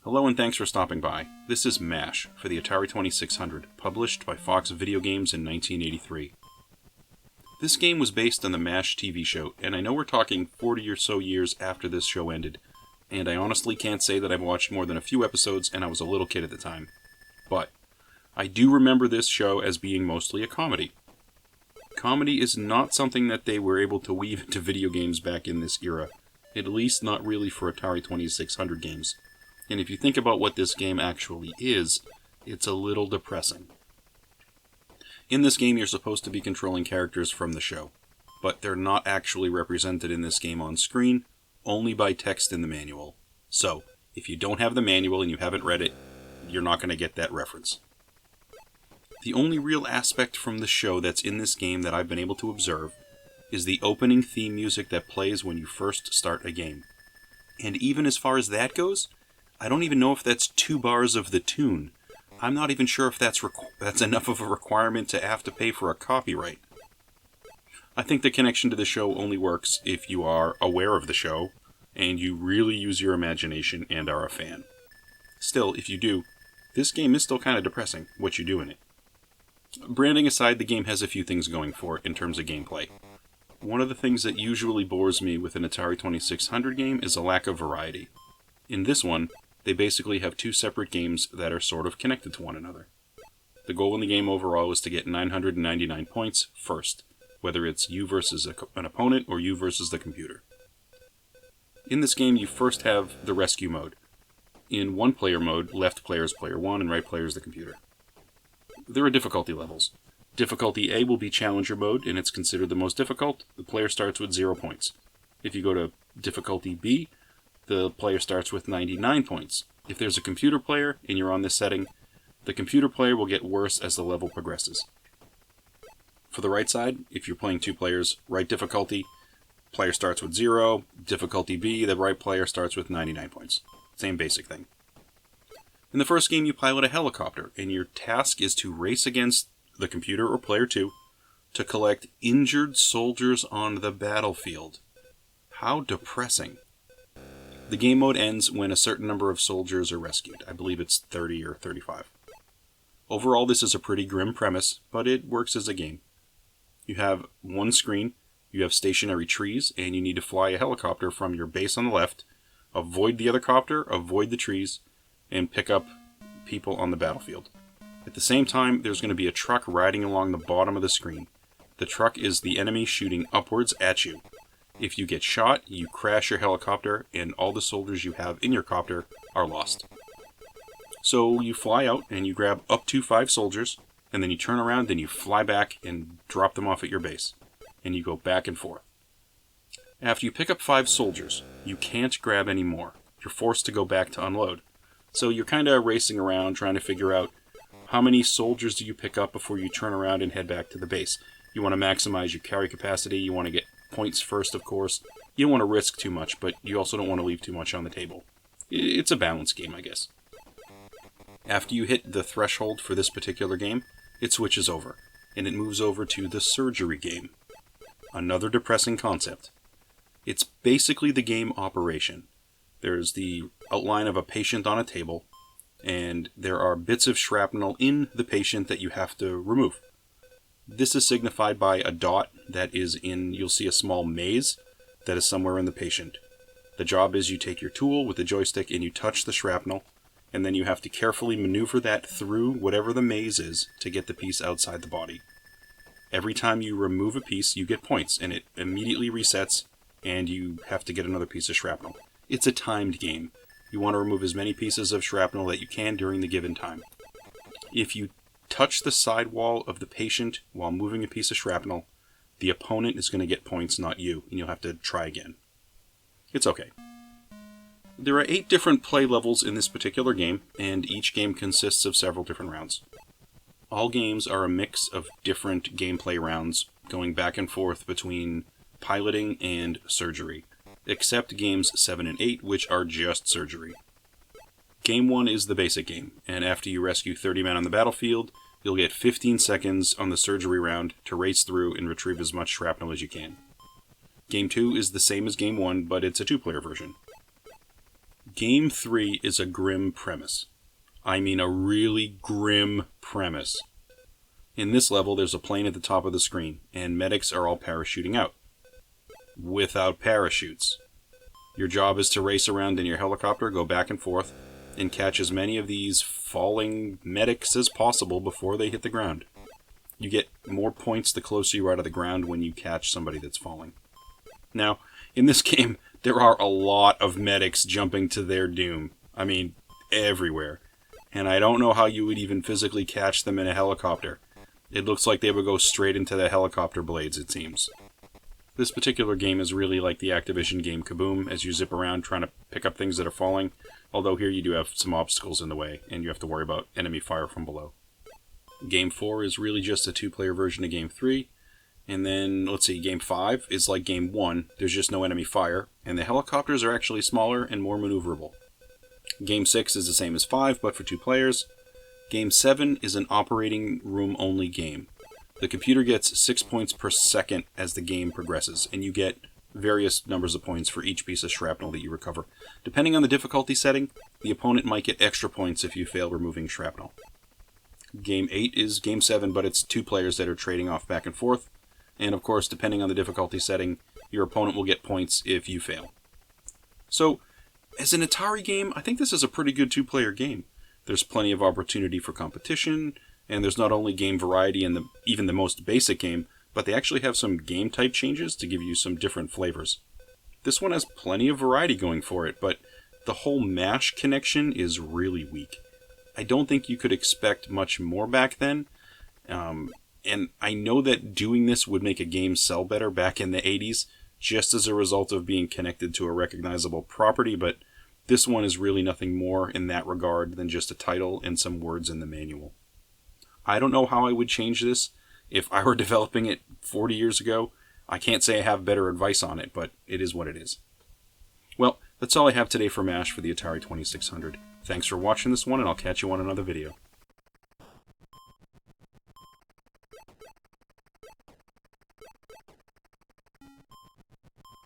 Hello and thanks for stopping by. This is M.A.S.H for the Atari 2600, published by Fox Video Games in 1983. This game was based on the M.A.S.H TV show, and I know we're talking 40 or so years after this show ended, and I honestly can't say that I've watched more than a few episodes and I was a little kid at the time. But I do remember this show as being mostly a comedy. Comedy is not something that they were able to weave into video games back in this era, at least not really for Atari 2600 games. And if you think about what this game actually is, it's a little depressing. In this game, you're supposed to be controlling characters from the show, but they're not actually represented in this game on screen, only by text in the manual. So, if you don't have the manual and you haven't read it, you're not going to get that reference. The only real aspect from the show that's in this game that I've been able to observe is the opening theme music that plays when you first start a game. And even as far as that goes, I don't even know if that's 2 bars of the tune. I'm not even sure if that's enough of a requirement to have to pay for a copyright. I think the connection to the show only works if you are aware of the show, and you really use your imagination and are a fan. Still, if you do, this game is still kind of depressing, what you do in it. Branding aside, the game has a few things going for it in terms of gameplay. One of the things that usually bores me with an Atari 2600 game is a lack of variety. In this one, they basically have 2 separate games that are sort of connected to one another. The goal in the game overall is to get 999 points first, whether it's you versus an opponent or you versus the computer. In this game, you first have the rescue mode. In one-player mode, left player is player 1 and right player is the computer. There are difficulty levels. Difficulty A will be challenger mode, and it's considered the most difficult. The player starts with 0 points. If you go to difficulty B, the player starts with 99 points. If there's a computer player and you're on this setting, the computer player will get worse as the level progresses. For the right side, if you're playing 2 players, right difficulty, player starts with 0. Difficulty B, the right player starts with 99 points. Same basic thing. In the first game, you pilot a helicopter, and your task is to race against the computer or player 2 to collect injured soldiers on the battlefield. How depressing. The game mode ends when a certain number of soldiers are rescued. I believe it's 30 or 35. Overall, this is a pretty grim premise, but it works as a game. You have one screen, you have stationary trees, and you need to fly a helicopter from your base on the left, avoid the other copter, avoid the trees, and pick up people on the battlefield. At the same time, there's going to be a truck riding along the bottom of the screen. The truck is the enemy shooting upwards at you. If you get shot, you crash your helicopter, and all the soldiers you have in your copter are lost. So you fly out, and you grab up to 5 soldiers, and then you turn around, then you fly back and drop them off at your base. And you go back and forth. After you pick up 5 soldiers, you can't grab any more. You're forced to go back to unload. So you're kind of racing around trying to figure out how many soldiers do you pick up before you turn around and head back to the base. You want to maximize your carry capacity, you want to get points first, of course. You don't want to risk too much, but you also don't want to leave too much on the table. It's a balance game, I guess. After you hit the threshold for this particular game, it switches over, and it moves over to the surgery game. Another depressing concept. It's basically the game Operation. There's the outline of a patient on a table, and there are bits of shrapnel in the patient that you have to remove. This is signified by a dot that is in, you'll see a small maze that is somewhere in the patient. The job is you take your tool with the joystick and you touch the shrapnel, and then you have to carefully maneuver that through whatever the maze is to get the piece outside the body. Every time you remove a piece, you get points, and it immediately resets, and you have to get another piece of shrapnel. It's a timed game. You want to remove as many pieces of shrapnel that you can during the given time. If you touch the sidewall of the patient while moving a piece of shrapnel, the opponent is going to get points, not you, and you'll have to try again. It's okay. There are 8 different play levels in this particular game, and each game consists of several different rounds. All games are a mix of different gameplay rounds, going back and forth between piloting and surgery, except games 7 and 8, which are just surgery. Game 1 is the basic game, and after you rescue 30 men on the battlefield, you'll get 15 seconds on the surgery round to race through and retrieve as much shrapnel as you can. Game 2 is the same as Game 1, but it's a 2-player version. Game 3 is a grim premise. I mean a really grim premise. In this level, there's a plane at the top of the screen, and medics are all parachuting out. Without parachutes. Your job is to race around in your helicopter, go back and forth, and catch as many of these falling medics as possible before they hit the ground. You get more points the closer you are to the ground when you catch somebody that's falling. Now, in this game, there are a lot of medics jumping to their doom. I mean, everywhere. And I don't know how you would even physically catch them in a helicopter. It looks like they would go straight into the helicopter blades, it seems. This particular game is really like the Activision game Kaboom, as you zip around trying to pick up things that are falling, although here you do have some obstacles in the way, and you have to worry about enemy fire from below. Game 4 is really just a two-player version of Game 3, and then, let's see, Game 5 is like Game 1, there's just no enemy fire, and the helicopters are actually smaller and more maneuverable. Game 6 is the same as 5, but for 2 players. Game 7 is an operating room-only game. The computer gets 6 points per second as the game progresses, and you get various numbers of points for each piece of shrapnel that you recover. Depending on the difficulty setting, the opponent might get extra points if you fail removing shrapnel. Game 8 is Game 7, but it's 2 players that are trading off back and forth, and of course, depending on the difficulty setting, your opponent will get points if you fail. So, as an Atari game, I think this is a pretty good 2-player game. There's plenty of opportunity for competition, and there's not only game variety in even the most basic game, but they actually have some game type changes to give you some different flavors. This one has plenty of variety going for it, but the whole M.A.S.H connection is really weak. I don't think you could expect much more back then, and I know that doing this would make a game sell better back in the 80s, just as a result of being connected to a recognizable property, but this one is really nothing more in that regard than just a title and some words in the manual. I don't know how I would change this if I were developing it 40 years ago. I can't say I have better advice on it, but it is what it is. Well, that's all I have today for M.A.S.H for the Atari 2600. Thanks for watching this one, and I'll catch you on another video.